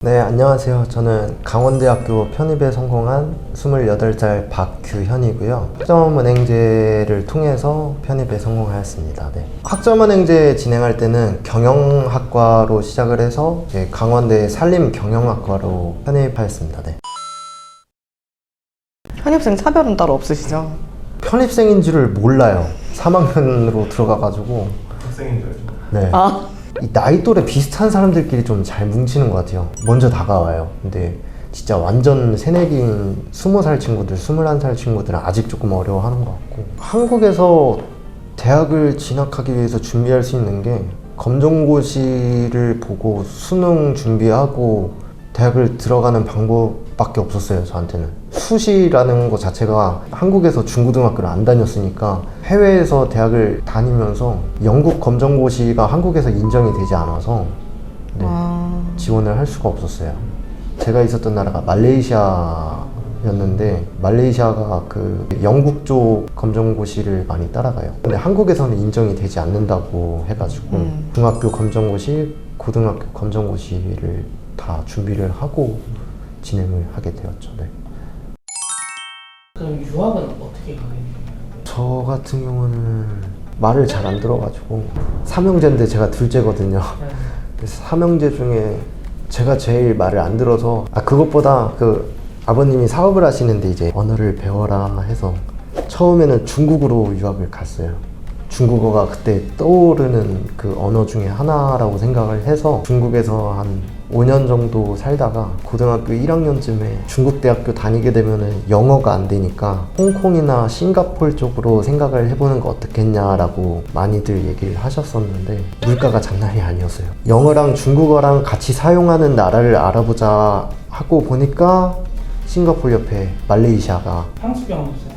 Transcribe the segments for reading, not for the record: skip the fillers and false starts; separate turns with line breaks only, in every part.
네, 안녕하세요. 저는 강원대학교 편입에 성공한 28살 박규현이고요. 학점은행제를 통해서 편입에 성공하였습니다. 네. 학점은행제 진행할 때는 경영학과로 시작을 해서 강원대 산림경영학과로 편입하였습니다. 네.
편입생 차별은 따로 없으시죠?
편입생인 줄을 몰라요. 3학년으로 들어가가지고.
학생인 줄 알죠.
네. 이 나이 또래 비슷한 사람들끼리 좀 잘 뭉치는 것 같아요. 먼저 다가와요. 근데 진짜 완전 새내기인 20살 친구들, 21살 친구들은 아직 조금 어려워하는 것 같고, 한국에서 대학을 진학하기 위해서 준비할 수 있는 게 검정고시를 보고 수능 준비하고 대학을 들어가는 방법밖에 없었어요. 저한테는 수시라는 것 자체가 한국에서 중고등학교를 안 다녔으니까 해외에서 대학을 다니면서 영국 검정고시가 한국에서 인정이 되지 않아서 지원을 할 수가 없었어요. 제가 있었던 나라가 말레이시아였는데 말레이시아가 그 영국 쪽 검정고시를 많이 따라가요. 근데 한국에서는 인정이 되지 않는다고 해가지고 중학교 검정고시, 고등학교 검정고시를 다 준비를 하고 진행을 하게 되었죠. 네.
그럼 유학은 어떻게 가게 되나요?
저 같은 경우는 말을 잘 안 들어가지고 삼형제인데 제가 둘째거든요. 그래서 삼형제 중에 제가 제일 말을 안 들어서 그것보다 그 아버님이 사업을 하시는데 이제 언어를 배워라 해서 처음에는 중국으로 유학을 갔어요. 중국어가 그때 떠오르는 그 언어 중에 하나라고 생각을 해서 중국에서 한 5년 정도 살다가 고등학교 1학년쯤에 중국 대학교 다니게 되면은 영어가 안 되니까 홍콩이나 싱가포르 쪽으로 생각을 해보는 거 어떻겠냐라고 많이들 얘기를 하셨었는데 물가가 장난이 아니었어요. 영어랑 중국어랑 같이 사용하는 나라를 알아보자 하고 보니까 싱가포르 옆에 말레이시아가
향수 경험 있어요?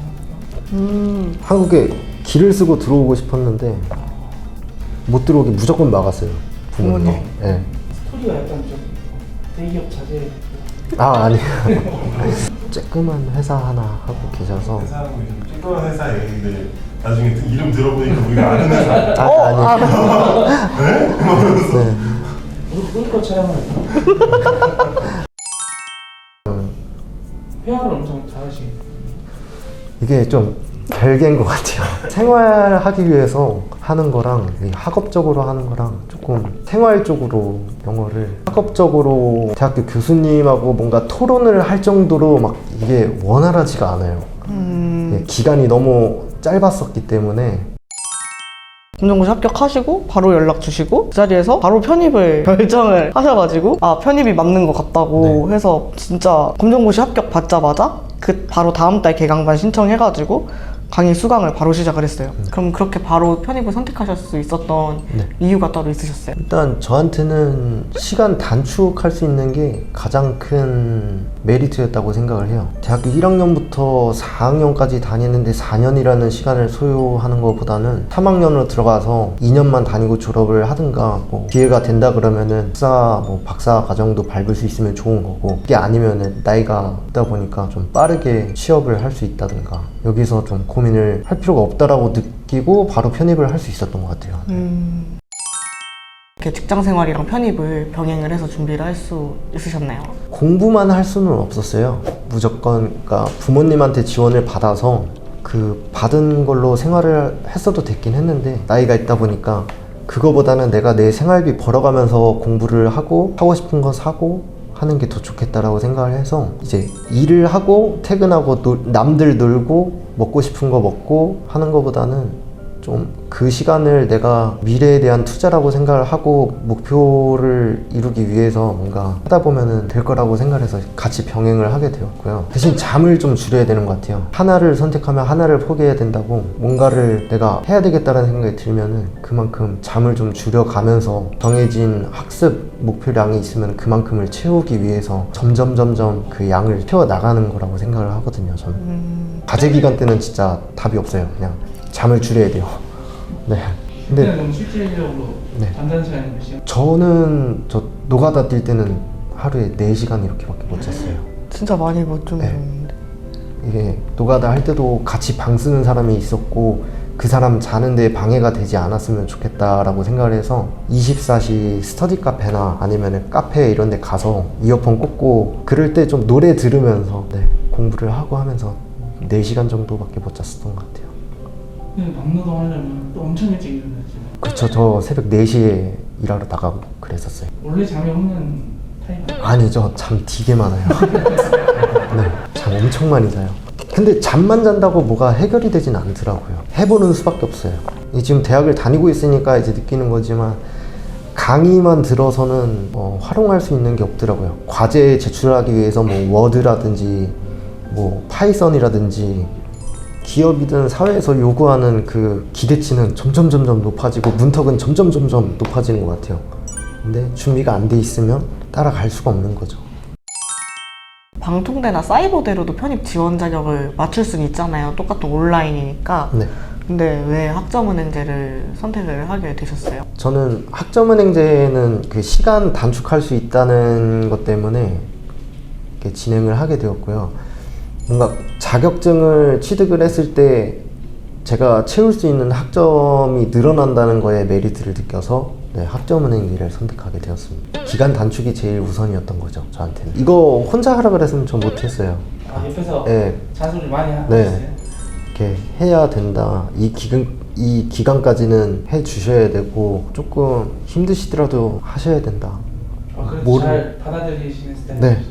향수
한국에 길을 쓰고 들어오고 싶었는데 못 들어오게 무조건 막았어요. 부모님. 네.
스토리가 약간 좀 대기업 자제
아니에요. 쬐끄만 회사 하나 하고 계셔서.
그 사람이 좀 쬐끄만 회사 얘기인데 나중에 이름 들어보니까 우리가 아는 회사.
아니에요. 네.
우리 보니까 촬영을 회화를 엄청 잘하시겠네요.
이게 좀 별개인 것 같아요. 생활하기 위해서 하는 거랑 학업적으로 하는 거랑 조금 생활적으로 영어를 학업적으로 대학교 교수님하고 뭔가 토론을 할 정도로 막 이게 원활하지가 않아요. 기간이 너무 짧았었기 때문에
검정고시 합격하시고 바로 연락 주시고 그 자리에서 바로 편입을 결정을 하셔가지고 편입이 맞는 것 같다고 해서 진짜 검정고시 합격 받자마자 그 바로 다음 달 개강반 신청해가지고 강의 수강을 바로 시작을 했어요. 그럼 그렇게 바로 편입을 선택하실 수 있었던 이유가 따로 있으셨어요?
일단 저한테는 시간 단축할 수 있는 게 가장 큰 메리트였다고 생각을 해요. 대학교 1학년부터 4학년까지 다니는데 4년이라는 시간을 소요하는 것보다는 3학년으로 들어가서 2년만 다니고 졸업을 하든가 뭐 기회가 된다 그러면은 박사 과정도 밟을 수 있으면 좋은 거고, 그게 아니면은 나이가 있다 보니까 좀 빠르게 취업을 할 수 있다든가 여기서 좀 고민을 할 필요가 없다라고 느끼고 바로 편입을 할 수 있었던 것 같아요.
이렇게 직장 생활이랑 편입을 병행을 해서 준비를 할 수 있으셨나요?
공부만 할 수는 없었어요. 무조건 그러니까 부모님한테 지원을 받아서 그 받은 걸로 생활을 했어도 됐긴 했는데 나이가 있다 보니까 그거보다는 내가 내 생활비 벌어가면서 공부를 하고 싶은 거 사고 하는 게 더 좋겠다라고 생각을 해서 이제 일을 하고 퇴근하고 남들 놀고 먹고 싶은 거 먹고 하는 거보다는 좀 그 시간을 내가 미래에 대한 투자라고 생각을 하고 목표를 이루기 위해서 뭔가 하다 보면은 될 거라고 생각해서 같이 병행을 하게 되었고요. 대신 잠을 좀 줄여야 되는 것 같아요. 하나를 선택하면 하나를 포기해야 된다고, 뭔가를 내가 해야 되겠다는 생각이 들면은 그만큼 잠을 좀 줄여가면서 정해진 학습 목표량이 있으면 그만큼을 채우기 위해서 점점 그 양을 채워 나가는 거라고 생각을 하거든요. 저는 과제 기간 때는 진짜 답이 없어요. 그냥 잠을 줄여야 돼요. 네. 근데
그때는 그럼 실질적으로 잠자는 시간이 몇 시간?
저는 노가다 뛸 때는 하루에 4시간 이렇게밖에 못 잤어요.
진짜 많이 못 주무셨는데.
이게 노가다 할 때도 같이 방 쓰는 사람이 있었고 그 사람 자는데 방해가 되지 않았으면 좋겠다라고 생각을 해서 24시 스터디 카페나 아니면 카페 이런 데 가서 이어폰 꽂고 그럴 때 좀 노래 들으면서 공부를 하고 하면서 4시간 정도밖에 못 잤었던 것 같아요.
막노동 하려면 또 엄청 일찍 일어나지.
그쵸, 저 새벽 4시에 일하러 나가고 그랬었어요.
원래 잠이 없는 타입.
아니죠, 잠 되게 많아요. 네, 잠 엄청 많이 자요. 근데 잠만 잔다고 뭐가 해결이 되진 않더라고요. 해보는 수밖에 없어요. 지금 대학을 다니고 있으니까 이제 느끼는 거지만 강의만 들어서는 활용할 수 있는 게 없더라고요. 과제 제출하기 위해서 뭐 워드라든지 뭐 파이썬이라든지 기업이든 사회에서 요구하는 그 기대치는 점점 높아지고 문턱은 점점 높아지는 것 같아요. 근데 준비가 안 돼 있으면 따라갈 수가 없는 거죠.
방통대나 사이버대로도 편입 지원 자격을 맞출 수는 있잖아요. 똑같은 온라인이니까.
네.
근데 왜 학점은행제를 선택을 하게 되셨어요?
저는 학점은행제는 그 시간 단축할 수 있다는 것 때문에 이렇게 진행을 하게 되었고요. 뭔가 자격증을 취득을 했을 때 제가 채울 수 있는 학점이 늘어난다는 거에 메리트를 느껴서 학점은행제를 선택하게 되었습니다. 기간 단축이 제일 우선이었던 거죠, 저한테는. 이거 혼자 하라 그랬으면 전 못했어요.
아, 옆에서
네.
잔소리 많이 하셨어요?
이렇게 해야 된다. 이 기간까지는 해 주셔야 되고 조금 힘드시더라도 하셔야 된다.
그래도 잘 받아들이시는 스타일이시죠?
네.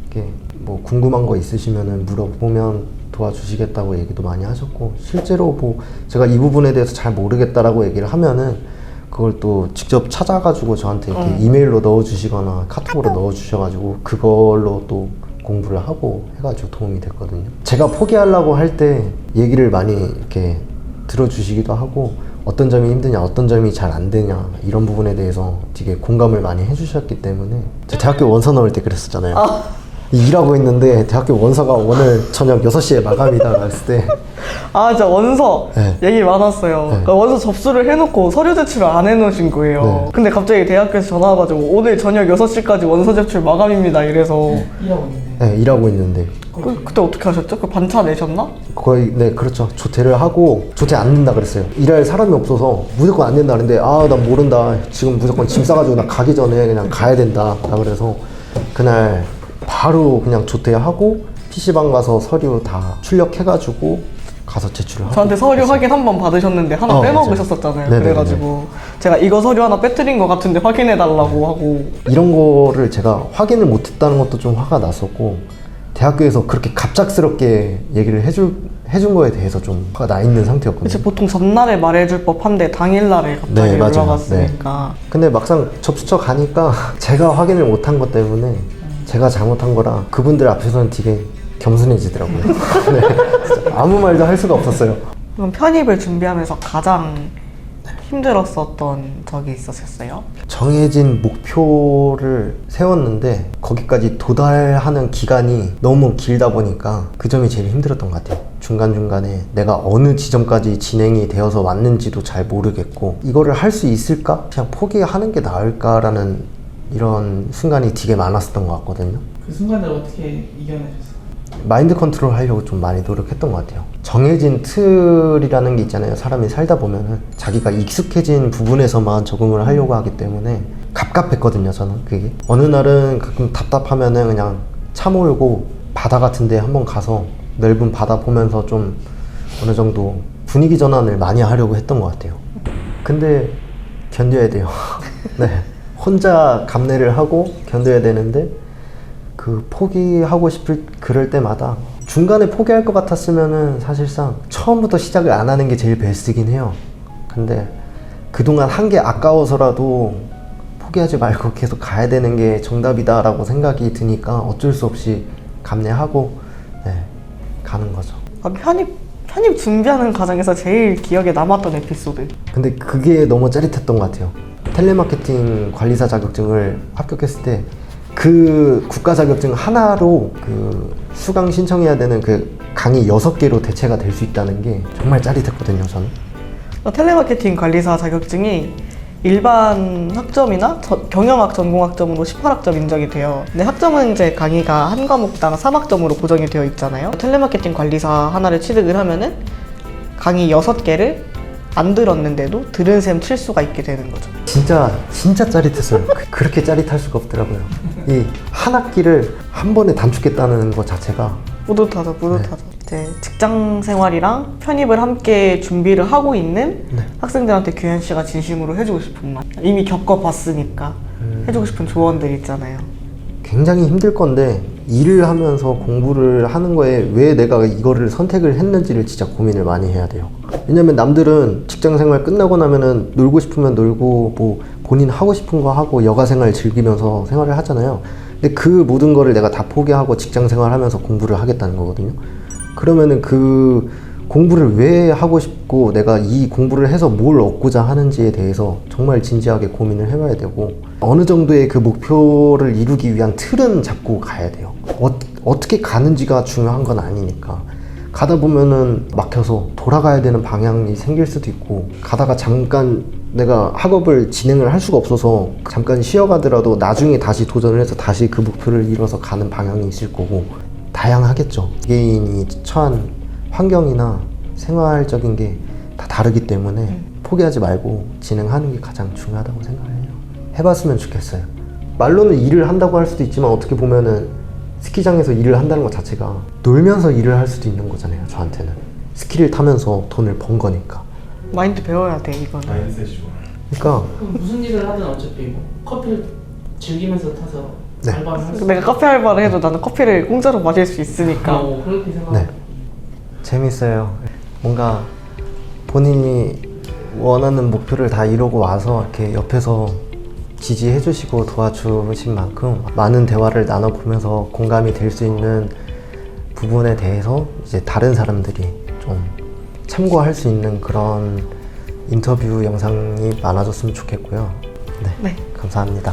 이렇게 뭐 궁금한 거 있으시면은 물어보면 도와주시겠다고 얘기도 많이 하셨고, 실제로 뭐 제가 이 부분에 대해서 잘 모르겠다라고 얘기를 하면은 그걸 또 직접 찾아가지고 저한테 이렇게 이메일로 넣어주시거나 카톡으로 넣어주셔가지고 그걸로 또 공부를 하고 해가지고 도움이 됐거든요. 제가 포기하려고 할 때 얘기를 많이 이렇게 들어주시기도 하고, 어떤 점이 힘드냐, 어떤 점이 잘 안 되냐, 이런 부분에 대해서 되게 공감을 많이 해주셨기 때문에. 저 대학교 원서 넣을 때 그랬었잖아요. 일하고 있는데 대학교 원서가 오늘 저녁 6시에 마감이다 했을 때
진짜 원서
네.
얘기 많았어요. 그러니까 원서 접수를 해놓고 서류 제출을 안 해놓으신 거예요.
네.
근데 갑자기 대학교에서 전화 와가지고 오늘 저녁 6시까지 원서 제출 마감입니다 이래서
일하고 있는데.
네, 일하고 있는데
그때 어떻게 하셨죠? 그 반차 내셨나?
거의 그렇죠. 조퇴를 하고 조퇴 안 된다 그랬어요. 일할 사람이 없어서 무조건 안 된다 그랬는데 나 모른다. 지금 무조건 짐 싸가지고 나 가기 전에 그냥 가야 된다. 그래서 그날 바로 그냥 조퇴하고 PC방 가서 서류 다 출력해가지고 가서 제출을 하고.
저한테 서류 확인 한 번 받으셨는데 하나 빼먹으셨었잖아요.
네네네.
그래가지고 제가 이거 서류 하나 빼뜨린 것 같은데 확인해달라고 하고.
이런 거를 제가 확인을 못했다는 것도 좀 화가 났었고, 대학교에서 그렇게 갑작스럽게 얘기를 해준 거에 대해서 좀 화가 나 있는 상태였거든요.
그치, 보통 전날에 말해줄 법한데 당일날에 갑자기
네, 맞아요.
연락 왔으니까.
근데 막상 접수처 가니까 제가 확인을 못한 것 때문에 제가 잘못한 거라 그분들 앞에서는 되게 겸손해지더라고요. 네, 진짜 아무 말도 할 수가 없었어요.
그럼 편입을 준비하면서 가장 힘들었었던 적이 있었어요?
정해진 목표를 세웠는데 거기까지 도달하는 기간이 너무 길다 보니까 그 점이 제일 힘들었던 것 같아요. 중간중간에 내가 어느 지점까지 진행이 되어서 왔는지도 잘 모르겠고, 이거를 할 수 있을까? 그냥 포기하는 게 나을까라는 이런 순간이 되게 많았었던 것 같거든요.
그 순간을 어떻게 이겨내셨어요?
마인드 컨트롤 하려고 좀 많이 노력했던 것 같아요. 정해진 틀이라는 게 있잖아요. 사람이 살다 보면은 자기가 익숙해진 부분에서만 적응을 하려고 하기 때문에 갑갑했거든요. 저는 그게 어느 날은 가끔 답답하면은 그냥 차 몰고 바다 같은 데 한번 가서 넓은 바다 보면서 좀 어느 정도 분위기 전환을 많이 하려고 했던 것 같아요. 근데 견뎌야 돼요. 네, 혼자 감내를 하고 견뎌야 되는데, 그 포기하고 싶을 그럴 때마다 중간에 포기할 것 같았으면은 사실상 처음부터 시작을 안 하는 게 제일 베스트긴 해요. 근데 그동안 한 게 아까워서라도 포기하지 말고 계속 가야 되는 게 정답이다 라고 생각이 드니까 어쩔 수 없이 감내하고 가는 거죠.
편입 준비하는 과정에서 제일 기억에 남았던 에피소드.
근데 그게 너무 짜릿했던 것 같아요. 텔레마케팅 관리사 자격증을 합격했을 때 그 국가 자격증 하나로 그 수강 신청해야 되는 그 강의 6개로 대체가 될 수 있다는 게 정말 짜릿했거든요, 저는.
텔레마케팅 관리사 자격증이 일반 학점이나 경영학 전공학점으로 18학점 인정이 돼요. 근데 학점은행제 강의가 한 과목당 3학점으로 고정이 되어 있잖아요. 텔레마케팅 관리사 하나를 취득을 하면은 강의 6개를 안 들었는데도 들은 셈 칠 수가 있게 되는 거죠.
진짜 짜릿했어요. 그렇게 짜릿할 수가 없더라고요. 이 한 학기를 한 번에 단축했다는 것 자체가
뿌듯하죠, 뿌듯하죠. 이제 직장 생활이랑 편입을 함께 준비를 하고 있는
네.
학생들한테 규현 씨가 진심으로 해주고 싶은 말. 이미 겪어봤으니까 해주고 싶은 조언들 있잖아요.
굉장히 힘들 건데 일을 하면서 공부를 하는 거에 왜 내가 이거를 선택을 했는지를 진짜 고민을 많이 해야 돼요. 왜냐면 남들은 직장 생활 끝나고 나면은 놀고 싶으면 놀고 뭐 본인 하고 싶은 거 하고 여가 생활 즐기면서 생활을 하잖아요. 근데 그 모든 거를 내가 다 포기하고 직장 생활 하면서 공부를 하겠다는 거거든요. 그러면은 그 공부를 왜 하고 싶고 내가 이 공부를 해서 뭘 얻고자 하는지에 대해서 정말 진지하게 고민을 해봐야 되고 어느 정도의 그 목표를 이루기 위한 틀은 잡고 가야 돼요. 어떻게 가는지가 중요한 건 아니니까. 가다 보면은 막혀서 돌아가야 되는 방향이 생길 수도 있고 가다가 잠깐 내가 학업을 진행을 할 수가 없어서 잠깐 쉬어가더라도 나중에 다시 도전을 해서 다시 그 목표를 이뤄서 가는 방향이 있을 거고 다양하겠죠. 개인이 처한 환경이나 생활적인 게 다 다르기 때문에 포기하지 말고 진행하는 게 가장 중요하다고 생각을 해요. 해봤으면 좋겠어요. 말로는 일을 한다고 할 수도 있지만 어떻게 보면은 스키장에서 일을 한다는 것 자체가 놀면서 일을 할 수도 있는 거잖아요. 저한테는 스키를 타면서 돈을 번 거니까.
마인드 배워야 돼, 이거는.
마인드셋이 좋아.
그러니까
그럼 무슨 일을 하든 어차피 뭐 커피를 즐기면서 타서
네.
알바를 할수
내가 커피 알바를 해도 나는 커피를 공짜로 마실 수 있으니까.
그렇게 생각하면
네. 재밌어요. 뭔가 본인이 원하는 목표를 다 이루고 와서 이렇게 옆에서 지지해 주시고 도와주신 만큼 많은 대화를 나눠보면서 공감이 될 수 있는 부분에 대해서 이제 다른 사람들이 좀 참고할 수 있는 그런 인터뷰 영상이 많아졌으면 좋겠고요. 네.
네.
감사합니다.